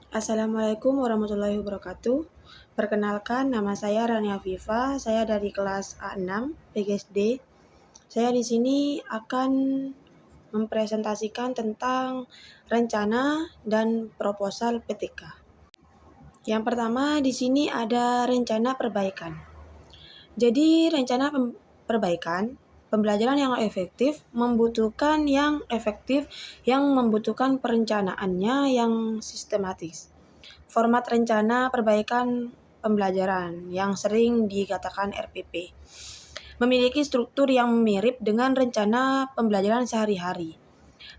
Assalamualaikum warahmatullahi wabarakatuh. Perkenalkan, nama saya Rania Viva. Saya dari kelas A6 PGSD. Saya di sini akan mempresentasikan tentang rencana dan proposal PTK. Yang pertama di sini ada rencana perbaikan. Jadi rencana perbaikan pembelajaran yang efektif membutuhkan yang membutuhkan perencanaannya yang sistematis. Format rencana perbaikan pembelajaran yang sering dikatakan RPP memiliki struktur yang mirip dengan rencana pembelajaran sehari-hari,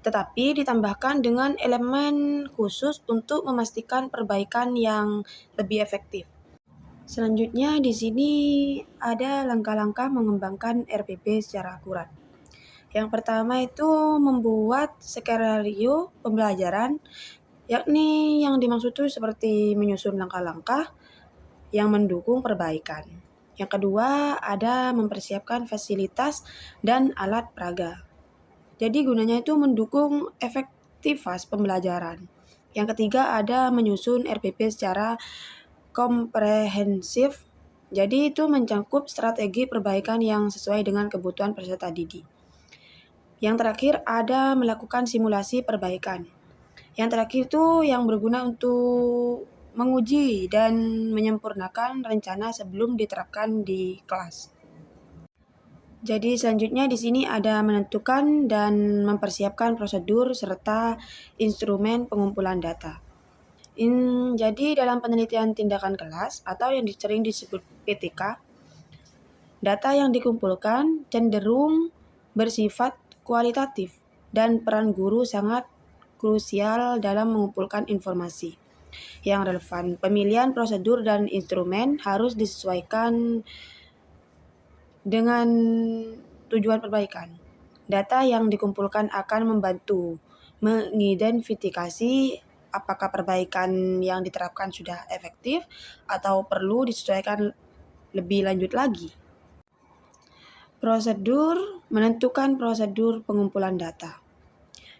tetapi ditambahkan dengan elemen khusus untuk memastikan perbaikan yang lebih efektif. Selanjutnya di sini ada langkah-langkah mengembangkan RPP secara akurat. Yang pertama itu membuat skenario pembelajaran, yakni yang dimaksud itu seperti menyusun langkah-langkah yang mendukung perbaikan. Yang kedua ada mempersiapkan fasilitas dan alat peraga. Jadi gunanya itu mendukung efektivitas pembelajaran. Yang ketiga ada menyusun RPP secara komprehensif, jadi itu mencakup strategi perbaikan yang sesuai dengan kebutuhan peserta didik. Yang terakhir ada melakukan simulasi perbaikan. Yang terakhir itu yang berguna untuk menguji dan menyempurnakan rencana sebelum diterapkan di kelas. Jadi selanjutnya di sini ada menentukan dan mempersiapkan prosedur serta instrumen pengumpulan data. Jadi dalam penelitian tindakan kelas atau yang sering disebut PTK, data yang dikumpulkan cenderung bersifat kualitatif dan peran guru sangat krusial dalam mengumpulkan informasi yang relevan. Pemilihan prosedur dan instrumen harus disesuaikan dengan tujuan perbaikan. Data yang dikumpulkan akan membantu mengidentifikasi apakah perbaikan yang diterapkan sudah efektif atau perlu disesuaikan lebih lanjut lagi. Prosedur menentukan prosedur pengumpulan data.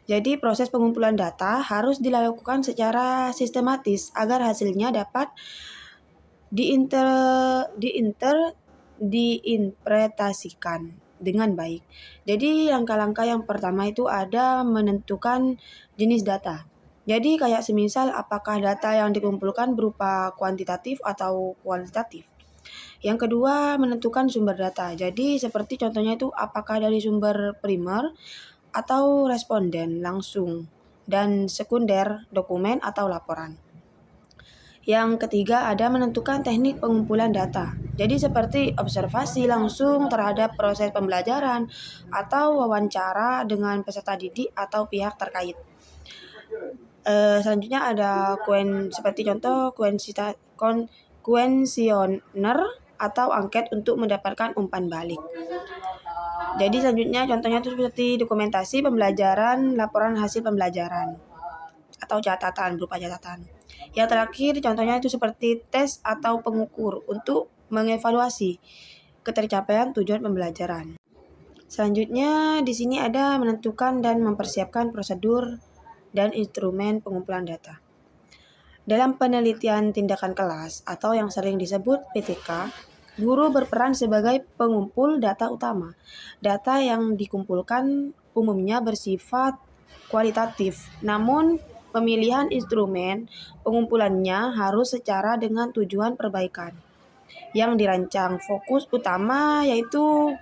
Jadi proses pengumpulan data harus dilakukan secara sistematis agar hasilnya dapat diinterpretasikan dengan baik. Jadi langkah-langkah yang pertama itu ada menentukan jenis data. Jadi kayak semisal apakah data yang dikumpulkan berupa kuantitatif atau kualitatif. Yang kedua menentukan sumber data. Jadi seperti contohnya itu apakah dari sumber primer atau responden langsung dan sekunder dokumen atau laporan. Yang ketiga ada menentukan teknik pengumpulan data. Jadi seperti observasi langsung terhadap proses pembelajaran atau wawancara dengan peserta didik atau pihak terkait. Selanjutnya ada seperti contoh kuesioner atau angket untuk mendapatkan umpan balik. Jadi selanjutnya contohnya itu seperti dokumentasi pembelajaran, laporan hasil pembelajaran atau catatan berupa catatan. Yang terakhir contohnya itu seperti tes atau pengukur untuk mengevaluasi ketercapaian tujuan pembelajaran. Selanjutnya di sini ada menentukan dan mempersiapkan prosedur dan instrumen pengumpulan data. Dalam penelitian tindakan kelas atau yang sering disebut PTK, guru berperan sebagai pengumpul data utama. Data yang dikumpulkan umumnya bersifat kualitatif, namun pemilihan instrumen pengumpulannya harus secara dengan tujuan perbaikan yang dirancang. Fokus utama yaitu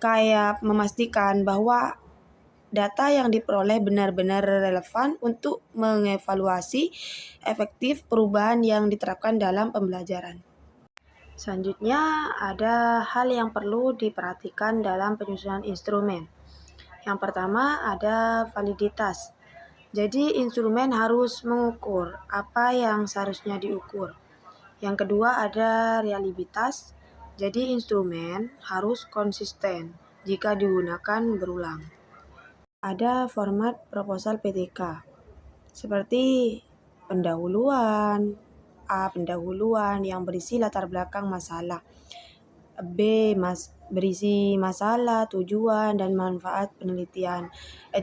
kayak memastikan bahwa data yang diperoleh benar-benar relevan untuk mengevaluasi efektif perubahan yang diterapkan dalam pembelajaran. Selanjutnya ada hal yang perlu diperhatikan dalam penyusunan instrumen. Yang pertama ada validitas. Jadi instrumen harus mengukur apa yang seharusnya diukur. Yang kedua ada reliabilitas. Jadi instrumen harus konsisten jika digunakan berulang. Ada format proposal PTK seperti pendahuluan, A. Pendahuluan yang berisi latar belakang masalah, B. berisi masalah, tujuan, dan manfaat penelitian.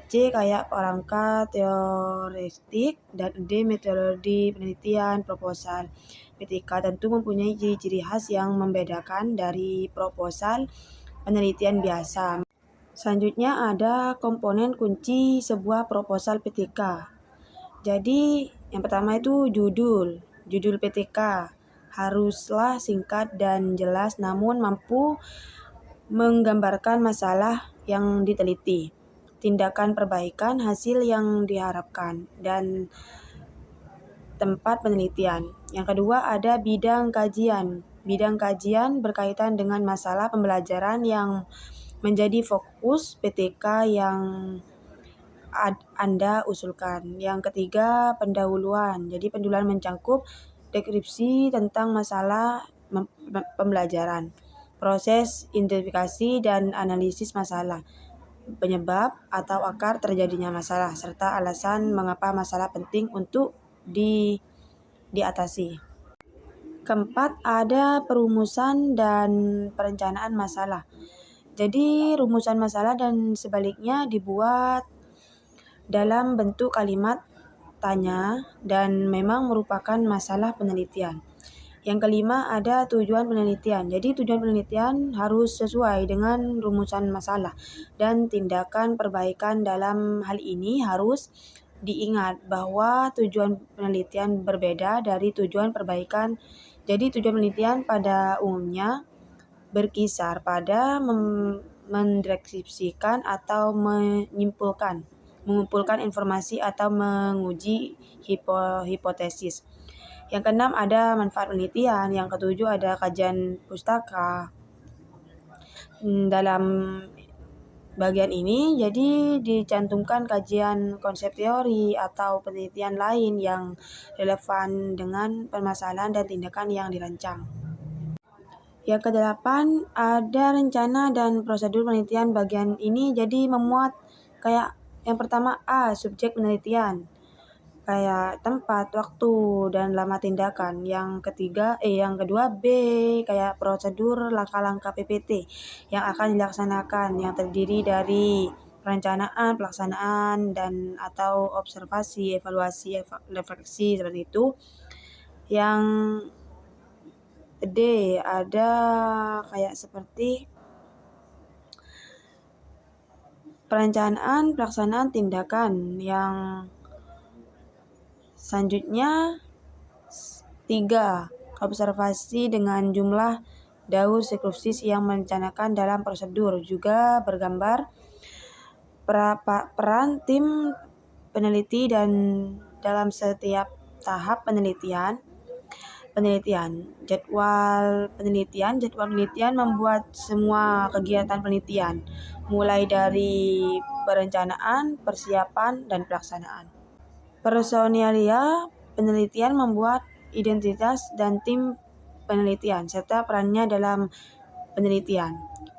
C kayak perangkat teoretik, dan D metodologi penelitian proposal. PTK tentu mempunyai ciri-ciri khas yang membedakan dari proposal penelitian biasa. Selanjutnya ada komponen kunci sebuah proposal PTK. Jadi yang pertama itu judul. Judul PTK haruslah singkat dan jelas namun mampu menggambarkan masalah yang diteliti, tindakan perbaikan hasil yang diharapkan, dan tempat penelitian. Yang kedua ada bidang kajian. Bidang kajian berkaitan dengan masalah pembelajaran yang menjadi fokus PTK yang Anda usulkan. Yang ketiga, pendahuluan. Jadi pendahuluan mencakup deskripsi tentang masalah pembelajaran, proses identifikasi dan analisis masalah, penyebab atau akar terjadinya masalah, serta alasan mengapa masalah penting untuk diatasi. Keempat, ada perumusan dan perencanaan masalah. Jadi rumusan masalah dan sebaliknya dibuat dalam bentuk kalimat tanya dan memang merupakan masalah penelitian. Yang kelima ada tujuan penelitian. Jadi tujuan penelitian harus sesuai dengan rumusan masalah dan tindakan perbaikan. Dalam hal ini harus diingat bahwa tujuan penelitian berbeda dari tujuan perbaikan. Jadi tujuan penelitian pada umumnya berkisar pada mendeskripsikan atau mengumpulkan informasi atau menguji hipotesis. Yang keenam ada manfaat penelitian. Yang ketujuh ada kajian pustaka. Dalam bagian ini jadi dicantumkan kajian konsep teori atau penelitian lain yang relevan dengan permasalahan dan tindakan yang dirancang. Yang kedelapan ada rencana dan prosedur penelitian. Bagian ini jadi memuat kayak yang pertama A, subjek penelitian, kayak tempat, waktu, dan lama tindakan. Yang kedua B, kayak prosedur langkah-langkah PPT yang akan dilaksanakan, yang terdiri dari perencanaan, pelaksanaan, dan atau observasi, evaluasi, refleksi seperti itu. Yang D ada kayak seperti perencanaan, pelaksanaan, tindakan. Yang selanjutnya 3. Observasi dengan jumlah daur deskripsi yang merencanakan dalam prosedur. Juga bergambar peran tim peneliti dan dalam setiap tahap penelitian. Jadwal penelitian membuat semua kegiatan penelitian, mulai dari perencanaan, persiapan, dan pelaksanaan. Personalia penelitian membuat identitas dan tim penelitian, serta perannya dalam penelitian.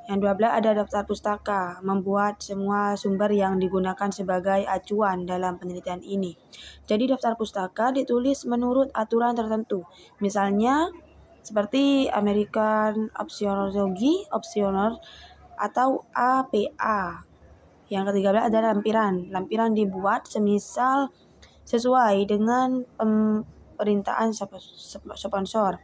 Yang 12 ada daftar pustaka, membuat semua sumber yang digunakan sebagai acuan dalam penelitian ini. Jadi daftar pustaka ditulis menurut aturan tertentu. Misalnya seperti American Optionology atau APA. Yang ke-13 ada lampiran. Lampiran dibuat sesuai dengan perintahan sponsor.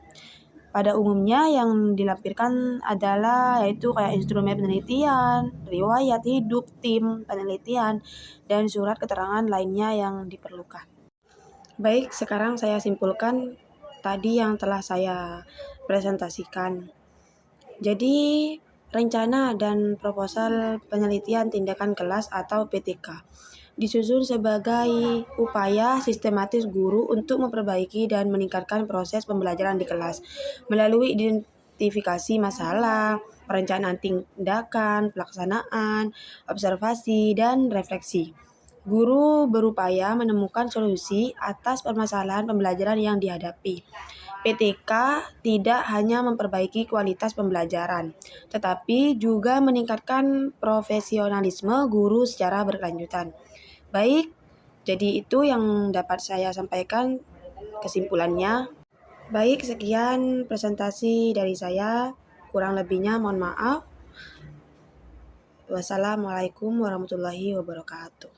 Pada umumnya yang dilampirkan adalah yaitu kayak instrumen penelitian, riwayat hidup tim penelitian, dan surat keterangan lainnya yang diperlukan. Baik, sekarang saya simpulkan tadi yang telah saya presentasikan. Jadi, rencana dan proposal penelitian tindakan kelas atau PTK disusun sebagai upaya sistematis guru untuk memperbaiki dan meningkatkan proses pembelajaran di kelas melalui identifikasi masalah, perencanaan tindakan, pelaksanaan, observasi, dan refleksi. Guru berupaya menemukan solusi atas permasalahan pembelajaran yang dihadapi. PTK tidak hanya memperbaiki kualitas pembelajaran, tetapi juga meningkatkan profesionalisme guru secara berkelanjutan. Baik, jadi itu yang dapat saya sampaikan kesimpulannya. Baik, sekian presentasi dari saya. Kurang lebihnya mohon maaf. Wassalamualaikum warahmatullahi wabarakatuh.